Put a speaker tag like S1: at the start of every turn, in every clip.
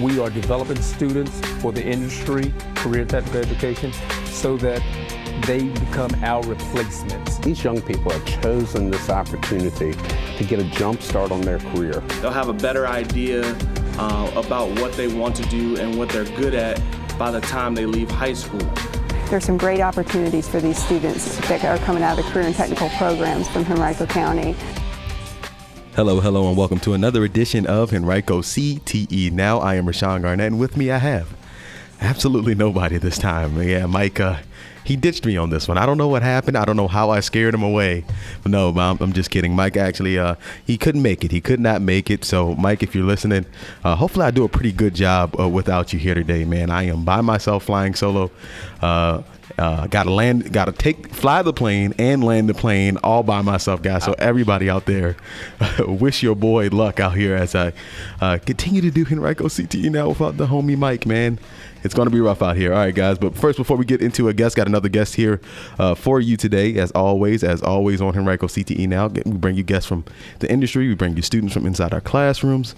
S1: We are developing students for the industry, career technical education, so that they become our replacements.
S2: These young people have chosen this opportunity to get a jump start on their career.
S3: They'll have a better idea about what they want to do and what they're good at by the time they leave high school.
S4: There's some great opportunities for these students that are coming out of the career and technical programs from Henrico County.
S5: Hello, and welcome to another edition of Henrico CTE Now. I am Rashawn Garnett, and with me I have absolutely nobody this time. Yeah, Mike, he ditched me on this one. I don't know what happened. I don't know how I scared him away. But no, I'm just kidding. Mike actually, he couldn't make it. He could not make it. So, Mike, if you're listening, hopefully I do a pretty good job without you here today, man. I am by myself flying solo. Fly the plane and land the plane all by myself, guys. So everybody out there, wish your boy luck out here as I continue to do Henrico CTE Now without the homie Mike, man. It's going to be rough out here. All right, guys. But first, before we get into a guest, got another guest here for you today. As always on Henrico CTE Now, we bring you guests from the industry. We bring you students from inside our classrooms.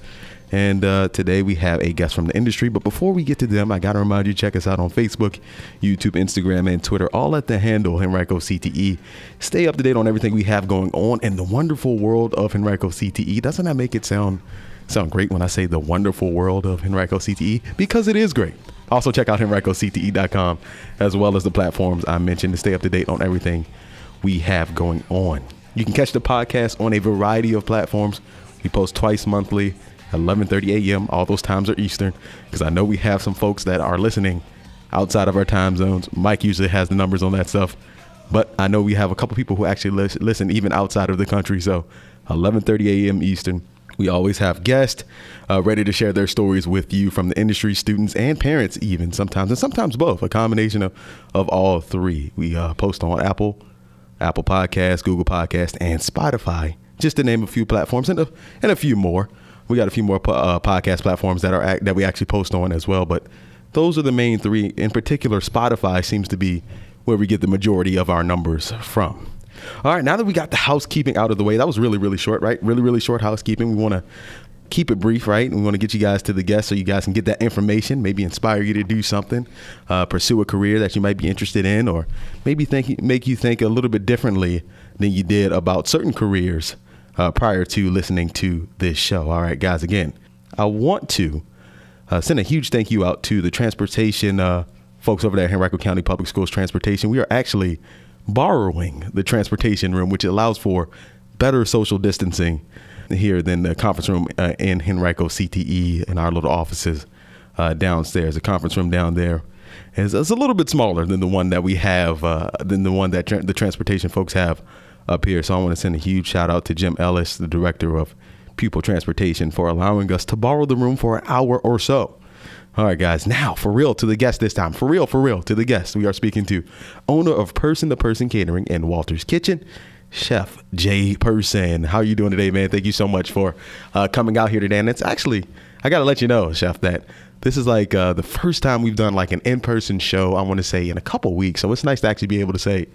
S5: And today we have a guest from the industry. But before we get to them, I got to remind you, check us out on Facebook, YouTube, Instagram, and Twitter, all at the handle Henrico CTE. Stay up to date on everything we have going on in the wonderful world of Henrico CTE. Doesn't that make it sound great when I say the wonderful world of Henrico CTE? Because it is great. Also, check out HenricoCTE.com, as well as the platforms I mentioned to stay up to date on everything we have going on. You can catch the podcast on a variety of platforms. We post twice monthly. 11:30 a.m. All those times are Eastern, because I know we have some folks that are listening outside of our time zones. Mike usually has the numbers on that stuff, but I know we have a couple people who actually listen even outside of the country. So 11:30 a.m. Eastern. We always have guests ready to share their stories with you from the industry, students, and parents even sometimes, and sometimes both, a combination of all three. We post on Apple Podcasts, Google Podcasts, and Spotify, just to name a few platforms and a few more. We got a few more podcast platforms that we actually post on as well, but those are the main three. In particular, Spotify seems to be where we get the majority of our numbers from. All right, now that we got the housekeeping out of the way, that was really, really short, right? Really, really short housekeeping. We want to keep it brief, right? We want to get you guys to the guests so you guys can get that information, maybe inspire you to do something, pursue a career that you might be interested in, or maybe make you think a little bit differently than you did about certain careers prior to listening to this show. All right, guys, again, I want to send a huge thank you out to the transportation folks over there at Henrico County Public Schools Transportation. We are actually borrowing the transportation room, which allows for better social distancing here than the conference room in Henrico CTE in our little offices downstairs. The conference room down there is a little bit smaller than the one that we have, than the one that the transportation folks have up here. So I want to send a huge shout out to Jim Ellis, the director of pupil transportation, for allowing us to borrow the room for an hour or so. All right, guys, now for real to the guest this time. For real to the guest. We are speaking to owner of Person to Person Catering in Walter's Kitchen, Chef Jay Person. How are you doing today, man? Thank you so much for coming out here today. And it's actually, I got to let you know, Chef, that this is like the first time we've done like an in-person show, I want to say, in a couple weeks. So it's nice to actually be able to say,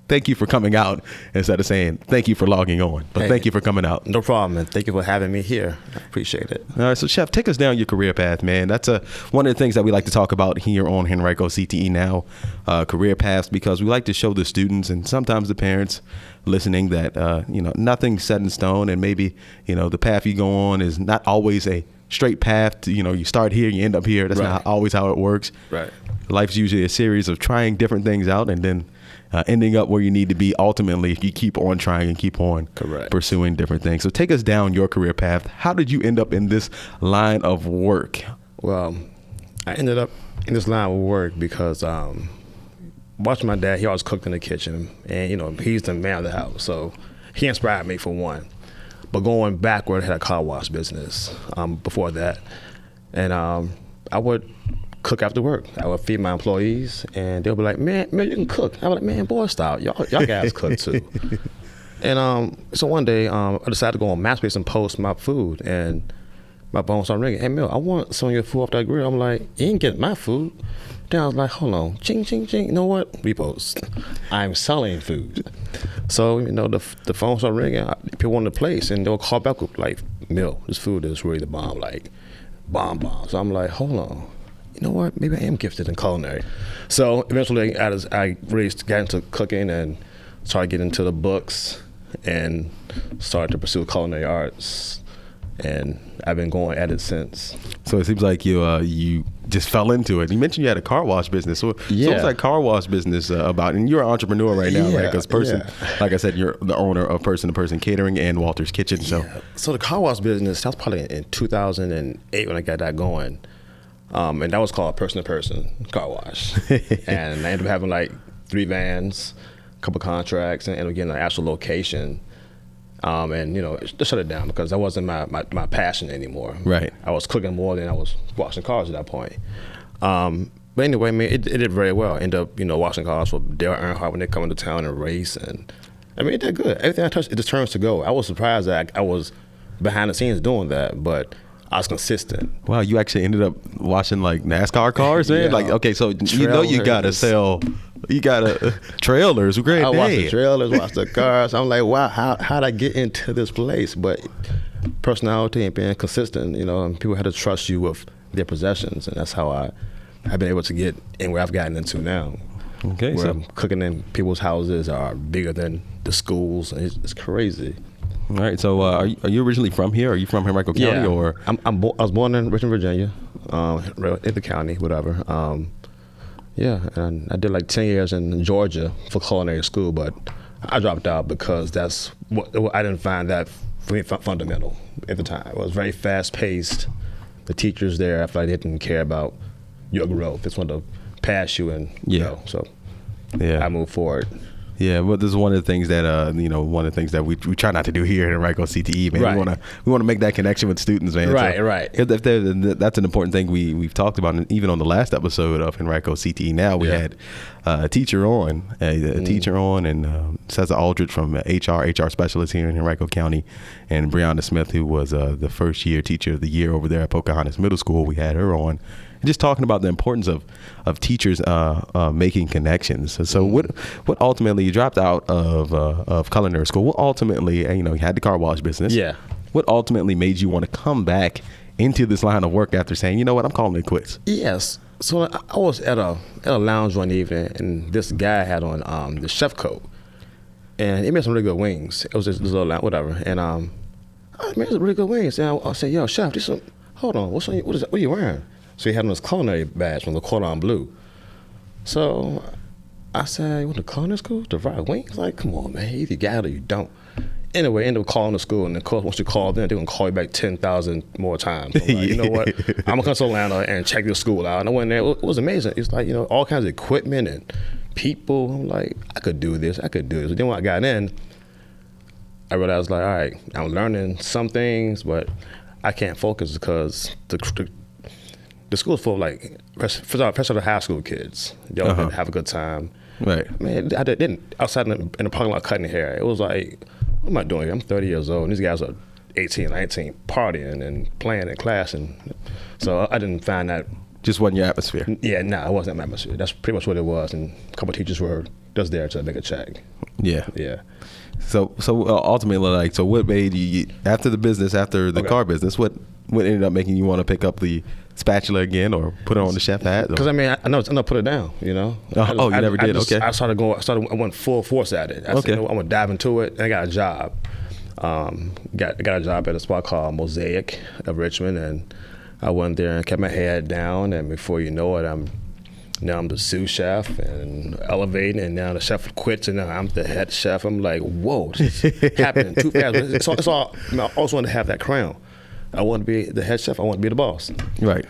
S5: thank you for coming out instead of saying thank you for logging on. But thank you for coming out.
S6: No problem, man. Thank you for having me here. I appreciate it.
S5: All right, so Chef, take us down your career path, man. That's one of the things that we like to talk about here on Henrico CTE Now, career paths, because we like to show the students and sometimes the parents listening that nothing's set in stone, and maybe the path you go on is not always a straight path to, you start here, you end up here. That's not always how it works.
S6: Right.
S5: Life's usually a series of trying different things out and then ending up where you need to be ultimately if you keep on trying and keep on pursuing different things. So take us down your career path. How did you end up in this line of work?
S6: Well, I ended up in this line of work because watching my dad, he always cooked in the kitchen, and he's the man of the house, so he inspired me for one. But going backward, I had a car wash business before that, and I would cook after work. I would feed my employees, and they'll be like, man, you can cook. I was like, man, boy, stop. Y'all guys cook too. And so one day, I decided to go on MySpace and post my food, and my phone started ringing. Hey, Mel, I want some of your food off that grill. I'm like, you ain't getting my food. Then I was like, hold on, ching, ching, ching. You know what? Repost. I'm selling food. So, the phone started ringing. People want the place, and they'll call back up like, Mel, this food is really the bomb. Like, bomb. So I'm like, hold on, you know what? Maybe I am gifted in culinary. So eventually, I really got into cooking and started getting into the books and started to pursue culinary arts. And I've been going at it since.
S5: So it seems like you just fell into it. You mentioned you had a car wash business. So what's that car wash business about? And you're an entrepreneur right now, right? Because like I said, you're the owner of Person to Person Catering and Walter's Kitchen. So
S6: the car wash business, that was probably in 2008 when I got that going. And that was called Person to Person Car Wash. And I ended up having like 3 vans, a couple contracts, and ended up getting an actual location. And just shut it down because that wasn't my passion anymore.
S5: Right.
S6: I was cooking more than I was washing cars at that point. But anyway, I mean, it did very well. Ended up, washing cars for Dale Earnhardt when they come into town and race, and I mean, it did good. Everything I touched, it just turns to go. I was surprised that I was behind the scenes doing that, but I was consistent.
S5: Wow, you actually ended up washing like NASCAR cars, man. Like, okay, so you gotta sell. You got trailers, great.
S6: I watched the trailers, watched the cars. I'm like, wow, how'd I get into this place? But personality and being consistent, and people had to trust you with their possessions, and that's how I've been able to get in where I've gotten into now.
S5: Okay,
S6: where
S5: so
S6: I'm cooking in people's houses are bigger than the schools. It's crazy.
S5: All right, so are you originally from here? Are you from Henrico County, or?
S6: I was born in Richmond, Virginia, in the county, whatever. And I did like 10 years in Georgia for culinary school, but I dropped out because that's what I didn't find that for me fundamental at the time. It was very fast paced. The teachers there, I felt like they didn't care about your growth. They just wanted to pass you and so I moved forward.
S5: Yeah, well, this is one of the things that one of the things that we try not to do here at Henrico CTE, man.
S6: Right.
S5: We want to make that connection with students, man.
S6: Right.
S5: That's an important thing we've talked about, and even on the last episode of Henrico CTE Now, we had a teacher on, and Cesar Aldridge from HR specialist here in Henrico County, and Brianna Smith, who was the first year teacher of the year over there at Pocahontas Middle School. We had her on. And just talking about the importance of teachers making connections. So what ultimately, you dropped out of culinary school. What ultimately, you had the car wash business.
S6: Yeah.
S5: What ultimately made you want to come back into this line of work after saying, you know what, I'm calling it quits? Yes.
S6: So I was at a lounge one evening, and this guy had on the chef coat, and he made some really good wings. It was just this little lounge, whatever. And I made some really good wings. And I said, yo, chef, hold on, what are you wearing? So he had on his culinary badge from the Cordon Bleu. So I said, you went to culinary school to fry wings? Like, come on, man, either you got it or you don't. Anyway, ended up calling the school, and of course, once you call them, they're gonna call you back 10,000 more times. I'm like, you know what? I'm gonna come to Atlanta and check this school out. And I went there, it was amazing. It's like, all kinds of equipment and people. I'm like, I could do this. Then when I got in, I realized, like, all right, I'm learning some things, but I can't focus because the school's full of like fresh out of high school kids. Y'all have a good time.
S5: Right.
S6: Man, I didn't outside in the parking lot cutting hair. It was like, what am I doing here? I'm 30 years old, and these guys are 18, 19, partying and playing in class, and so I didn't find that.
S5: Just wasn't your atmosphere.
S6: Yeah, no, it wasn't my atmosphere. That's pretty much what it was, and a couple of teachers were just there to make a check.
S5: Yeah.
S6: Yeah.
S5: So ultimately, like, so what made you after the car business? What ended up making you want to pick up the spatula again or put it on the chef hat?
S6: Because I know put it down. You never did. Okay. I went full force at it. I'm gonna dive into it, and I got a job. Got a job at a spot called Mosaic of Richmond, and I went there and kept my head down, and before you know it, I'm the sous chef and elevating, and now the chef quits, and now I'm the head chef. I'm like, whoa, this is happening too fast. It's all. I always wanted to have that crown. I want to be the head chef. I want to be the boss.
S5: Right.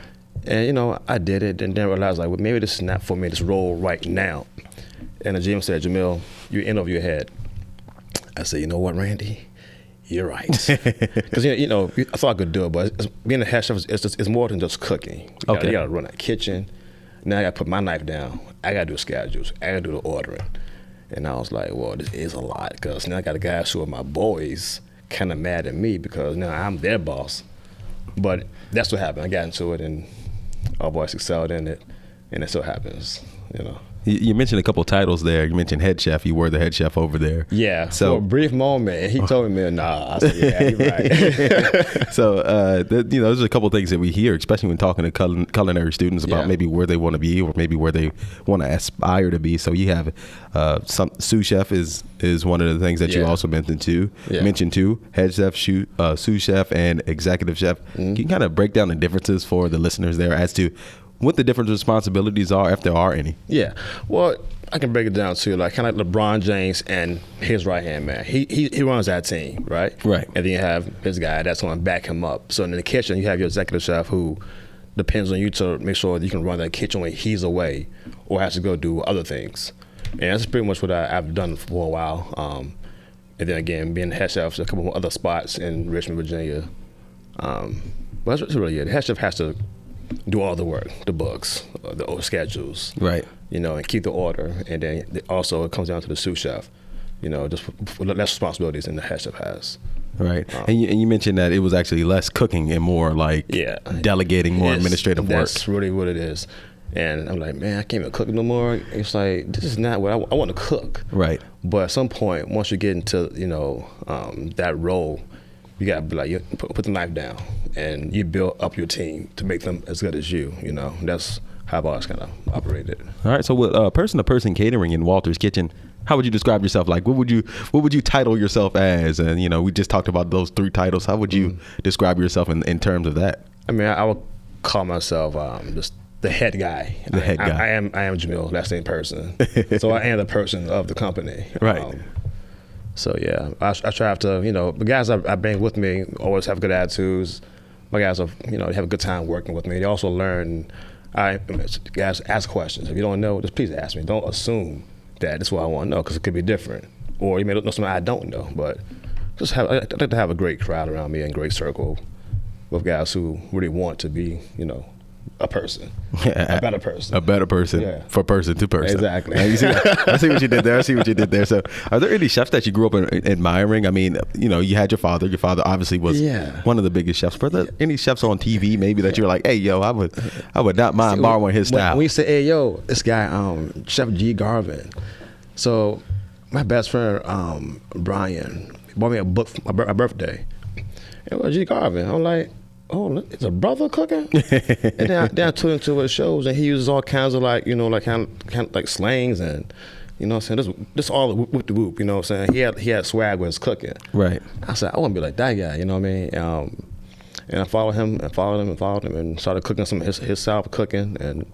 S6: And I did it, and then realized, like, well, maybe this is not for me, this role right now. And the GM said, Jamil, you're in over your head. I said, you know what, Randy? You're right. Because I thought I could do it, but being a head chef it's more than just cooking. You got to run that kitchen. Now I got to put my knife down. I got to do schedules. I got to do the ordering. And I was like, well, this is a lot, because now I got a guys who are my boys kind of mad at me because now I'm their boss. But that's what happened. I got into it, and our boys excelled in it, and it still happens.
S5: You mentioned a couple titles there. You mentioned head chef. You were the head chef over there.
S6: Yeah.
S5: So
S6: for a brief moment, he told me, "Nah." I said, "Yeah, you're right."
S5: So, there's a couple of things that we hear, especially when talking to culinary students about maybe where they want to be or maybe where they want to aspire to be. So you have sous chef is one of the things that you also mentioned too. Head chef, sous chef, and executive chef. Can you kind of break down the differences for the listeners there as to what the different responsibilities are, if there are any?
S6: Yeah. Well, I can break it down to like kind of like LeBron James and his right hand man. He runs that team, right?
S5: Right.
S6: And then you have his guy that's going to back him up. So in the kitchen, you have your executive chef who depends on you to make sure that you can run that kitchen when he's away or has to go do other things. And that's pretty much what I've done for a while. And then again, being the head chef at a couple of other spots in Richmond, Virginia. But that's really it. The head chef has to do all the work, the books, the schedules,
S5: right?
S6: And keep the order. And then also it comes down to the sous chef, just less responsibilities than the head chef has.
S5: Right. And you mentioned that it was actually less cooking and more like delegating more administrative work.
S6: That's really what it is. And I'm like, man, I can't even cook no more. It's like, this is not what I want to cook.
S5: Right.
S6: But at some point, once you get into, that role, you got to be like, put the knife down and you build up your team to make them as good as you, That's how I've always kind of operated.
S5: All right. So with person-to-person catering in Walter's Kitchen, how would you describe yourself? Like, what would you title yourself as? And, we just talked about those 3 titles. How would you describe yourself in terms of that?
S6: I mean, I would call myself just the head guy.
S5: The head guy.
S6: I am Jamil, that's the same person. So I am the person of the company.
S5: Right.
S6: So yeah, I try to, the guys I bring with me always have good attitudes. My guys have, they have a good time working with me. They also learn, guys ask questions. If you don't know, just please ask me. Don't assume that this is what I want to know, because it could be different. Or you may know something I don't know, but I like to have a great crowd around me and great circle with guys who really want to be, a person, a better person,
S5: for person to person.
S6: Exactly.
S5: I see what you did there. So are there any chefs that you grew up admiring? I mean, you had your father obviously was one of the biggest chefs, but are there any chefs on TV maybe that you're like, hey, yo, I would not mind borrowing his style?
S6: When you say, hey, yo, this guy, Chef G. Garvin. So my best friend, Brian, bought me a book for my birthday. It was G. Garvin. I'm like, oh, it's a brother cooking? And then I took him to his shows, and he uses all kinds of like kind of like slangs and, I'm saying, this all whoop de whoop, I'm saying? He had swag with his cooking. Right. I said, I want to be like that guy, you know what I mean? And I followed him and started cooking some of his style of cooking. And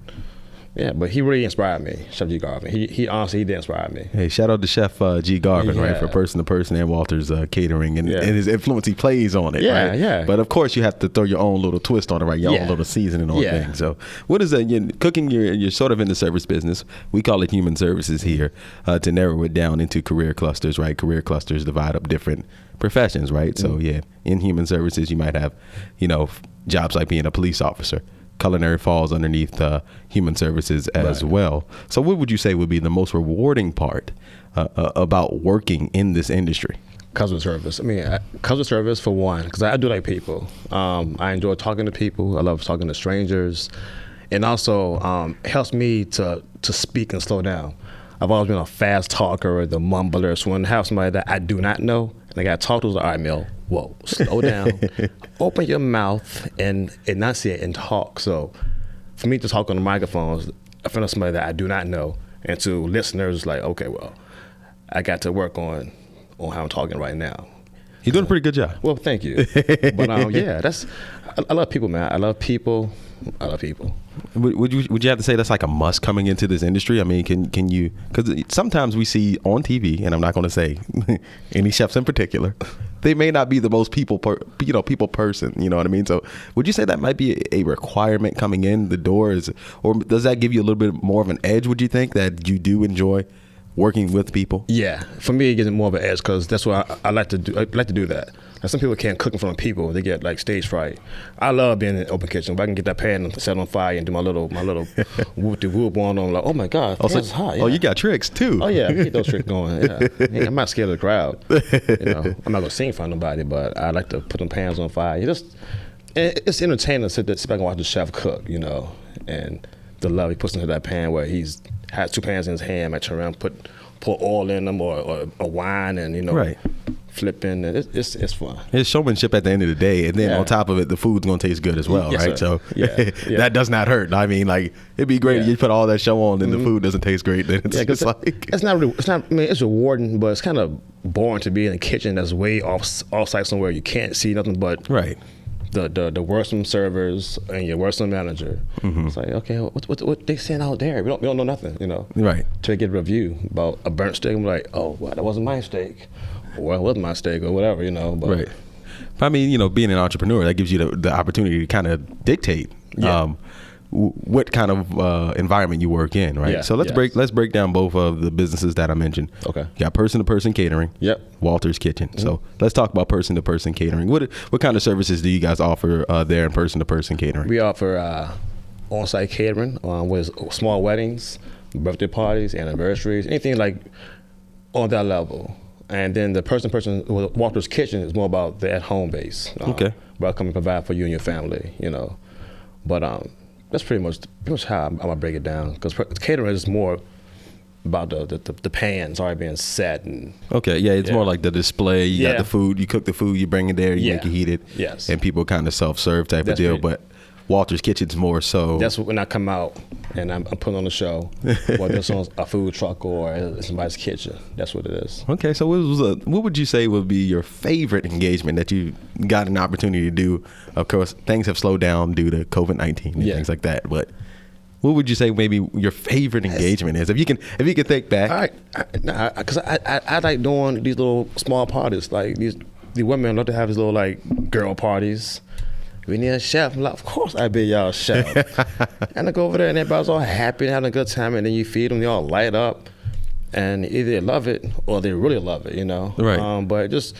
S6: yeah, but he really inspired me, Chef G. Garvin. He honestly, he did inspire me.
S5: Hey, shout out to Chef G. Garvin, right, for person to person and Walter's catering and his influence he plays on it, right? Yeah. But of course, you have to throw your own little twist on it, right? Your own little seasoning on things. So, what is that? Cooking, you're sort of in the service business. We call it human services here to narrow it down into career clusters, right? Career clusters divide up different professions, right? So, in human services, you might have, jobs like being a police officer. Culinary falls underneath human services as well. So what would you say would be the most rewarding part about working in this industry?
S6: Customer service. I mean, customer service for one, because I do like people. I enjoy talking to people. I love talking to strangers. And also helps me to speak and slow down. I've always been a fast talker, the mumbler. So when I have somebody that I do not know, and I got to talk to, all right, Mel, whoa, slow down. Open your mouth and enunciate and talk. So for me to talk on the microphones, I find somebody that I do not know. And to listeners, like, okay, well, I got to work on how I'm talking right now.
S5: You're doing a pretty good job.
S6: Well, thank you. But I love people, man. I love people.
S5: Would you have to say that's like a must coming into this industry? I mean, can you? Because sometimes we see on TV, and I'm not going to say any chefs in particular, they may not be the most people person. You know what I mean? So would you say that might be a requirement coming in the doors, or does that give you a little bit more of an edge? Would you think that you do enjoy working with people?
S6: Yeah, for me, it gives it more of an edge because that's what I like to do. I like to do that. Now, some people can't cook in front of people; they get like stage fright. I love being in an open kitchen. If I can get that pan set on fire and do my little whoop de whoop on them, like, oh my God, that's hot. Yeah.
S5: Oh, you got tricks too.
S6: Oh yeah, keep those tricks going. Yeah. I'm not scared of the crowd. I'm not gonna sing in front of nobody, but I like to put them pans on fire. It's entertaining to sit back and watch the chef cook, and the love he puts into that pan, where he's has 2 pans in his hand, might turn around, pour oil in them or wine, and
S5: Right.
S6: flipping. And it's fun.
S5: It's showmanship at the end of the day, and then
S6: Yeah.
S5: on top of it, the food's gonna taste good as well,
S6: Yes,
S5: right?
S6: sir.
S5: So
S6: Yeah.
S5: that does not hurt. I mean, like it'd be great if
S6: Yeah.
S5: you put all that show on and the food doesn't taste great. Then it's
S6: 'cause
S5: just like
S6: it's not. I mean, it's rewarding, but it's kind of boring to be in a kitchen that's way off site somewhere you can't see nothing but
S5: right.
S6: the worrisome servers and your worrisome manager. It's like, okay, what they saying out there? We don't know nothing,
S5: Right.
S6: To get a review about a burnt steak, I'm like, oh, well, that wasn't my steak, or it wasn't my steak, or whatever, But
S5: Right. But I mean, being an entrepreneur, that gives you the opportunity to kind of dictate
S6: Yeah.
S5: what kind of environment you work in, right?
S6: Yeah,
S5: So let's break down both of the businesses that I mentioned.
S6: Okay.
S5: You got person-to-person catering.
S6: Yep.
S5: Walter's Kitchen. So let's talk about person-to-person catering. What kind of services do you guys offer there in person-to-person catering?
S6: We offer on-site catering with small weddings, birthday parties, anniversaries, anything like on that level. And then the person-to-person Walter's Kitchen is more about the at-home base.
S5: Okay.
S6: Where I come and provide for you and your family, But that's pretty much how I'm gonna break it down, because catering is more about the pans already being set and
S5: Okay, yeah, it's more like the display. You got
S6: Yeah.
S5: the food, you cook the food, you bring it there, you
S6: Yeah.
S5: make it heated.
S6: Yes.
S5: And people kind of self-serve type
S6: That's
S5: of deal.
S6: right.
S5: But Walter's Kitchen's more so.
S6: that's when I come out and I'm putting on a show, whether it's on a food truck or it's somebody's kitchen. That's what it is.
S5: Okay, so what would you say would be your favorite engagement that you got an opportunity to do? Of course, things have slowed down due to COVID-19 and
S6: Yeah.
S5: things like that. But what would you say maybe your favorite engagement is? If you can think back.
S6: Because I like doing these little small parties. Like the women love to have these little like girl parties. We need a chef. I'm like, of course I be y'all chef. And I go over there and everybody's all happy and having a good time, and then you feed them, they all light up, and either they love it or they really love it,
S5: Right.
S6: But just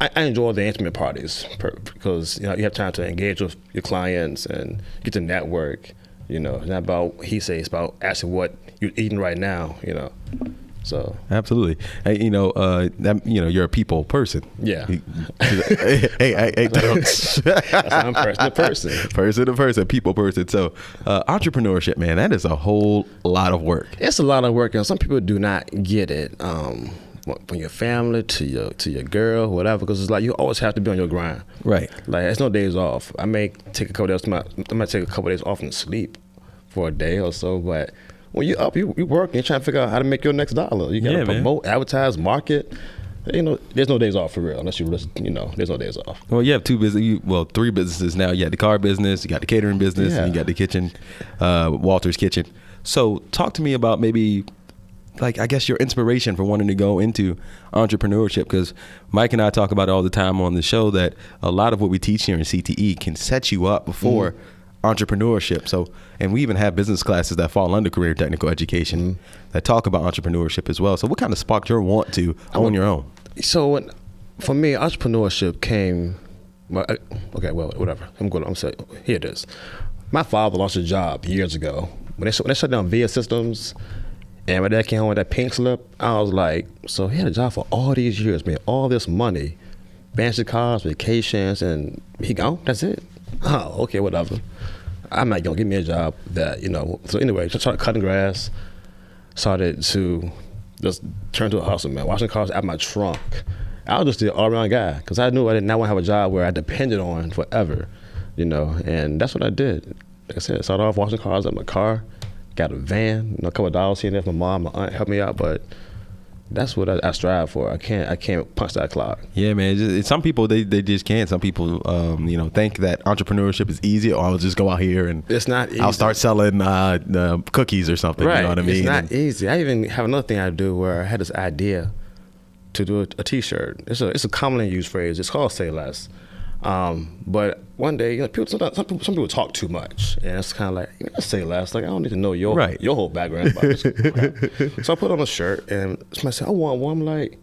S6: I enjoy the intimate parties because you have time to engage with your clients and get to network. It's not about he says, it's about asking what you're eating right now. So
S5: Absolutely. Hey, you're a people person.
S6: Yeah.
S5: hey.
S6: that's how I'm person to person.
S5: Person to person, people person. So entrepreneurship, man, that is a whole lot of work.
S6: It's a lot of work, and some people do not get it. From your family to your girl, whatever, because it's like you always have to be on your grind.
S5: Right.
S6: Like there's no days off. I may take a couple days. I might take a couple days off and sleep for a day or so, but when you up, you work, you're trying to figure out how to make your next dollar. You gotta promote, advertise, market. There's no days off for real unless there's no days off.
S5: Well, you have three businesses now. You got the car business, you got the catering business, and you got the kitchen, Walter's Kitchen. So talk to me about maybe, like, I guess your inspiration for wanting to go into entrepreneurship, because Mike and I talk about it all the time on the show that a lot of what we teach here in CTE can set you up before entrepreneurship. So, and we even have business classes that fall under career technical education that talk about entrepreneurship as well. So what kind of sparked your want to own your own?
S6: So for me, entrepreneurship came, whatever. I'm saying, here it is. My father lost a job years ago. When they shut down VIA systems, and my dad came home with that pink slip, I was like, so he had a job for all these years, made all this money, fancy cars, vacations, and he gone, that's it. Oh, okay, whatever. I'm not gonna give me a job that, So anyway, just started cutting grass, started to just turn to a hustle, man. Washing cars out my trunk. I was just the all-around guy because I knew I did not want to have a job where I depended on forever, and that's what I did. Like I said, started off washing cars out my car, got a van, a couple of dollars here and there from my mom, my aunt helped me out, but that's what I strive for. I can't punch that clock.
S5: Yeah, man. Some people they just can't. Some people think that entrepreneurship is easy. I'll just go out here and
S6: it's not easy.
S5: I'll start selling cookies or something.
S6: Right.
S5: You know what I mean?
S6: It's not easy. I even have another thing I do where I had this idea to do a T-shirt. It's a commonly used phrase. It's called "say less." But one day, some people talk too much, and it's kind of like, say less. Like I don't need to know your whole background about this crap. So I put on a shirt, and somebody said, "I want one." I'm like,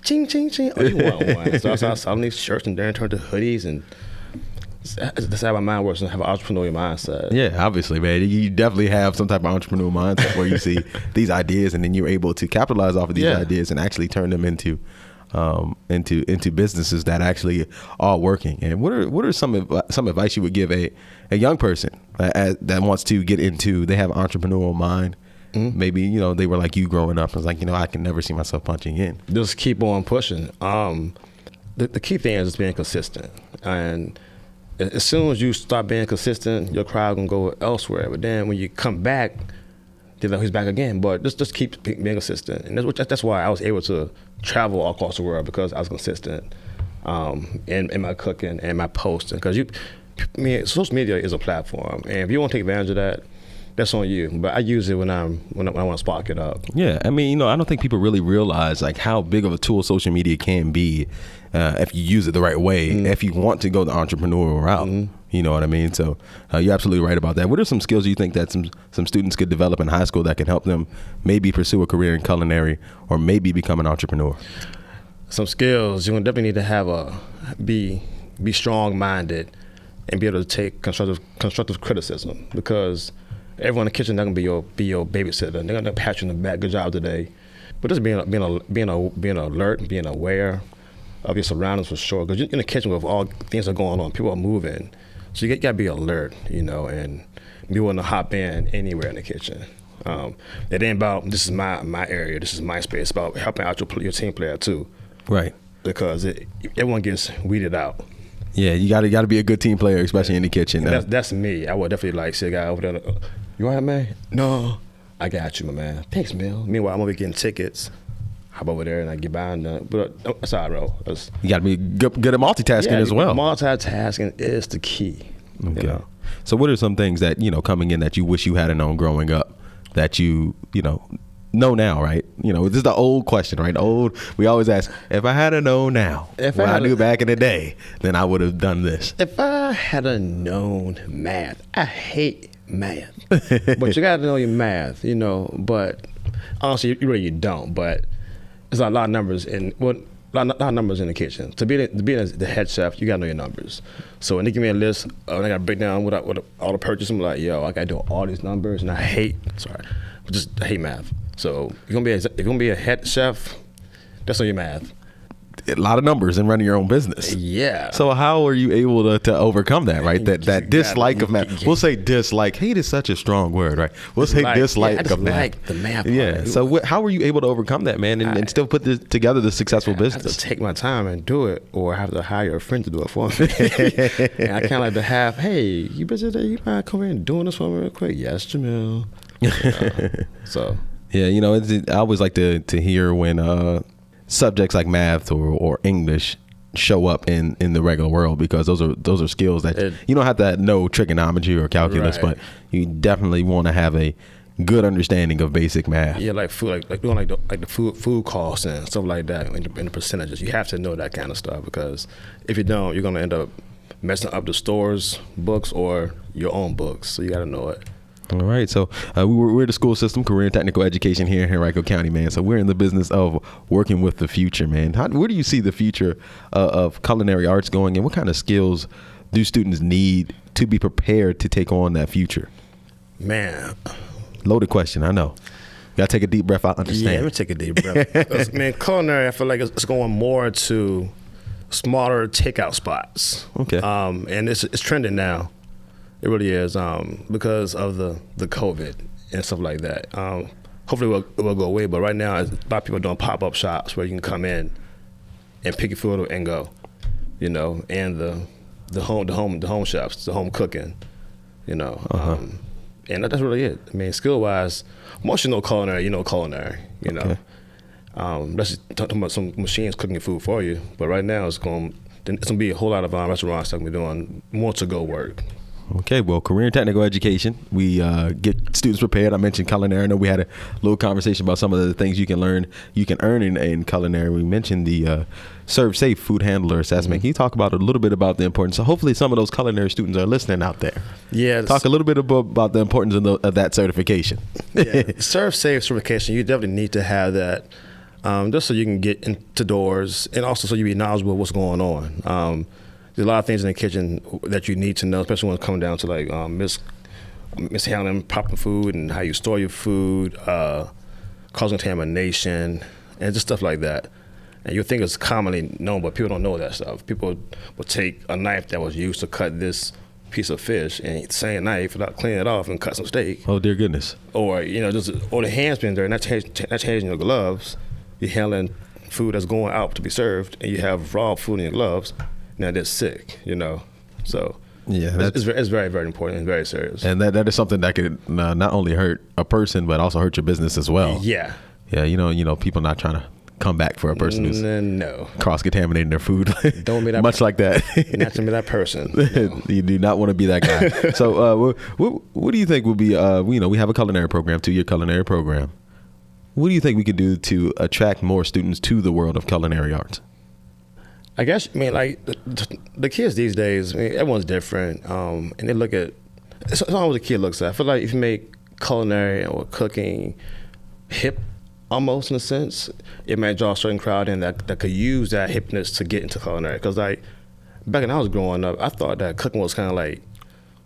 S6: ching, ching, ching. Oh, you want one? So I started selling these shirts, and then turned to hoodies, and that's how my mind works. And have an entrepreneurial mindset.
S5: Yeah, obviously, man. You definitely have some type of entrepreneurial mindset where you see these ideas, and then you're able to capitalize off of these ideas and actually turn them into into businesses that actually are working. And what are some advice you would give a young person that wants to get into, they have an entrepreneurial mind? Maybe, you know, they were like you growing up. It's like, you know, I can never see myself punching in.
S6: Just keep on pushing. The key thing is just being consistent. And as soon as you start being consistent, your crowd can go elsewhere. But then when you come back, they're like, he's back again. But just keep being consistent. And that's why I was able to travel all across the world, because I was consistent in my cooking and my posting. Because social media is a platform. And if you want to take advantage of that, that's on you. But I use it when I want to spark it up.
S5: Yeah, I mean, you know, I don't think people really realize like how big of a tool social media can be if you use it the right way. If you want to go the entrepreneurial route, you know what I mean. So you're absolutely right about that. What are some skills you think that some students could develop in high school that can help them maybe pursue a career in culinary or maybe become an entrepreneur?
S6: Some skills you're gonna definitely need to have be strong-minded and be able to take constructive criticism, because everyone in the kitchen not gonna be your babysitter. They're gonna pat you on the back, good job today. But just being alert, being aware of your surroundings for sure. Because you're in the kitchen with all things that are going on, people are moving, so you gotta be alert, you know, and be willing to hop in anywhere in the kitchen. It ain't about this is my area, this is my space. It's about helping out your team player too,
S5: right?
S6: Because everyone gets weeded out.
S5: Yeah, you gotta be a good team player, especially in the kitchen.
S6: That's me. I would definitely like see a guy over there. You all right, man? No, I got you, my man. Thanks, Mill. Meanwhile, I'm over here getting tickets. Hop over there and I get behind them. But that's all right, bro.
S5: You got to be good at multitasking as well.
S6: Multitasking is the key.
S5: Okay.
S6: You know?
S5: So what are some things that, you know, coming in that you wish you had known growing up that you know now, right? You know, this is the old question, right? We always ask, if I had known now, what I knew back in the day, then I would have done this.
S6: If I had known math, I hate math. But you got to know your math, you know. But honestly, you don't. But there's a lot of numbers a lot of numbers in the kitchen. To be the head chef, you got to know your numbers. So when they give me a list, and I got to break down what all the purchases, I'm like, yo, I got to do all these numbers, and I hate math. So you're gonna be a head chef, that's on your math.
S5: A lot of numbers and running your own business.
S6: Yeah.
S5: So how are you able to overcome that, right? That dislike of math. We'll say dislike. Hate is such a strong word, right? We'll say dislike of math.
S6: Like the math.
S5: Yeah.
S6: Part.
S5: So how were you able to overcome that, man, and still put together the successful business?
S6: I have to take my time and do it, or I have to hire a friend to do it for me. And I kind of like to have, hey, you busy today? You mind coming in and doing this for me real quick? Yes, Jamil. So.
S5: Yeah, you know, I always like to hear when subjects like math or English show up in the regular world, because those are skills that you don't have to know trigonometry or calculus, right. But you definitely want to have a good understanding of basic math.
S6: Yeah, like food, like doing like the food costs and stuff like that, and the percentages. You have to know that kind of stuff, because if you don't, you're gonna end up messing up the store's books or your own books. So you got to know it.
S5: All right, so we're the school system, career and technical education here in Henrico County, man. So we're in the business of working with the future, man. Where do you see the future of culinary arts going, and what kind of skills do students need to be prepared to take on that future?
S6: Man.
S5: Loaded question, I know. You got to take a deep breath, I understand.
S6: Yeah, let me take a deep breath. Man, culinary, I feel like it's going more to smaller takeout spots.
S5: Okay.
S6: And it's trending now. It really is, because of the COVID and stuff like that. Hopefully it will go away, but right now a lot of people are doing pop-up shops where you can come in and pick your food and go, you know, and the home shops, the home cooking, you know. And that's really it. I mean, skill-wise, once you know culinary, you know. Okay. Let's just talk about some machines cooking food for you, but right now it's gonna be a whole lot of restaurants that are doing more to-go work.
S5: Okay, well, career and technical education, we get students prepared. I mentioned culinary. I know we had a little conversation about some of the things you can earn in culinary. We mentioned the Serve Safe food handler assessment. Can you talk about a little bit about the importance? So hopefully some of those culinary students are listening out there. Yeah. Talk a little bit about the importance of that certification.
S6: Yeah. Serve Safe certification, you definitely need to have that, just so you can get into doors, and also so you be knowledgeable of what's going on. There's a lot of things in the kitchen that you need to know, especially when it's coming down to like mishandling proper food and how you store your food, causing contamination, and just stuff like that. And you think it's commonly known, but people don't know that stuff. People will take a knife that was used to cut this piece of fish and the same knife without cleaning it off and cut some steak.
S5: Oh dear goodness.
S6: Or or the hand's been there, not changing your gloves. You're handling food that's going out to be served, and you have raw food in your gloves. Now they're sick, So
S5: Yeah,
S6: it's very, very important and very serious.
S5: And that is something that could not only hurt a person but also hurt your business as well.
S6: Yeah.
S5: Yeah, people not trying to come back for a person who's cross-contaminating their food.
S6: Don't be that
S5: much like that.
S6: Not to be that person. No.
S5: You do not want to be that guy. So what do you think would be, we have a culinary program, 2-year culinary program. What do you think we could do to attract more students to the world of culinary arts?
S6: I guess, like the kids these days, everyone's different. And they look at, it's not what the kid looks at. I feel like if you make culinary or cooking hip, almost in a sense, it might draw a certain crowd in that could use that hipness to get into culinary. Because back when I was growing up, I thought that cooking was kind of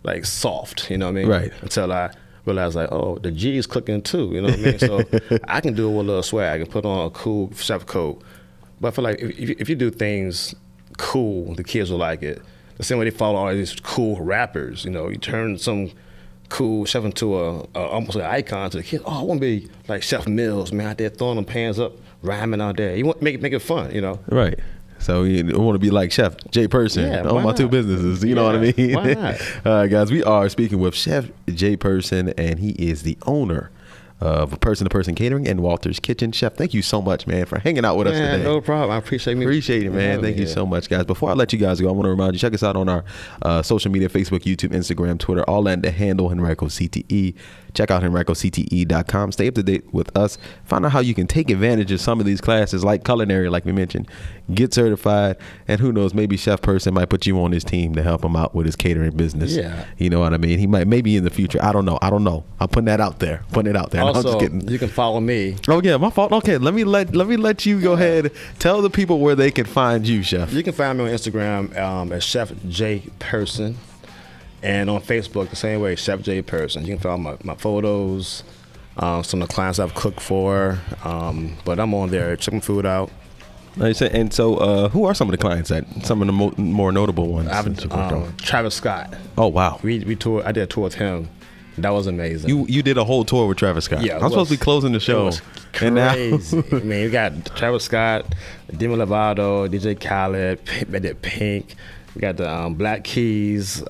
S6: like soft, you know what I mean?
S5: Right.
S6: Until I realized the G is cooking too, you know what I mean? So I can do it with a little swag and put on a cool chef coat. But I feel like if you do things cool, the kids will like it. The same way they follow all these cool rappers, you turn some cool chef into almost an icon to the kids. Oh, I want to be like Chef Mills, man, out there throwing them pans up, rhyming out there. You want to make it fun,
S5: Right. So you want to be like Chef J Person, own my 2 businesses. You know what I mean?
S6: Why not?
S5: All right, guys, we are speaking with Chef J Person, and he is the owner of Person-to-Person Catering and Walter's Kitchen. Chef, thank you so much, man, for hanging out with us today.
S6: No problem. I appreciate
S5: it, man. Thank you so much, guys. Before I let you guys go, I want to remind you, check us out on our social media, Facebook, YouTube, Instagram, Twitter, all at the handle Henrico CTE. Check out HenricoCTE.com. Stay up to date with us. Find out how you can take advantage of some of these classes like culinary, like we mentioned. Get certified, and who knows, maybe Chef Person might put you on his team to help him out with his catering business.
S6: Yeah.
S5: You know what I mean? He might, maybe in the future. I don't know. I'm putting that out there.
S6: Also, you can follow me.
S5: Oh yeah, my fault. Okay, let me let you go ahead. Tell the people where they can find you, Chef.
S6: You can find me on Instagram as Chef J Person, and on Facebook the same way, Chef J Person. You can find my photos, some of the clients I've cooked for. But I'm on there. Check my food out.
S5: And so, who are some of the clients some of the more notable ones?
S6: Travis Scott.
S5: Oh wow,
S6: we toured. I did a tour with him. That was amazing.
S5: You did a whole tour with Travis Scott.
S6: Yeah,
S5: I'm supposed to be closing the show.
S6: It was crazy. I mean, you got Travis Scott, Demi Lovato, DJ Khaled, they did Pink. We got the Black Keys.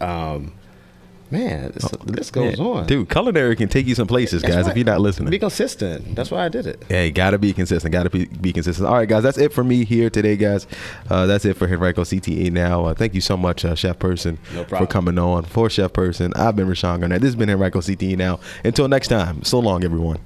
S6: Man, the list goes on.
S5: Dude, culinary can take you some places, guys, if you're not listening.
S6: Be consistent. That's why I did it.
S5: Yeah, you got to be consistent. Got to be consistent. All right, guys, that's it for me here today, guys. That's it for Henrico CTE Now. Thank you so much, Chef Person, for coming on. For Chef Person, I've been Rashawn Garnett. This has been Henrico CTE Now. Until next time, so long, everyone.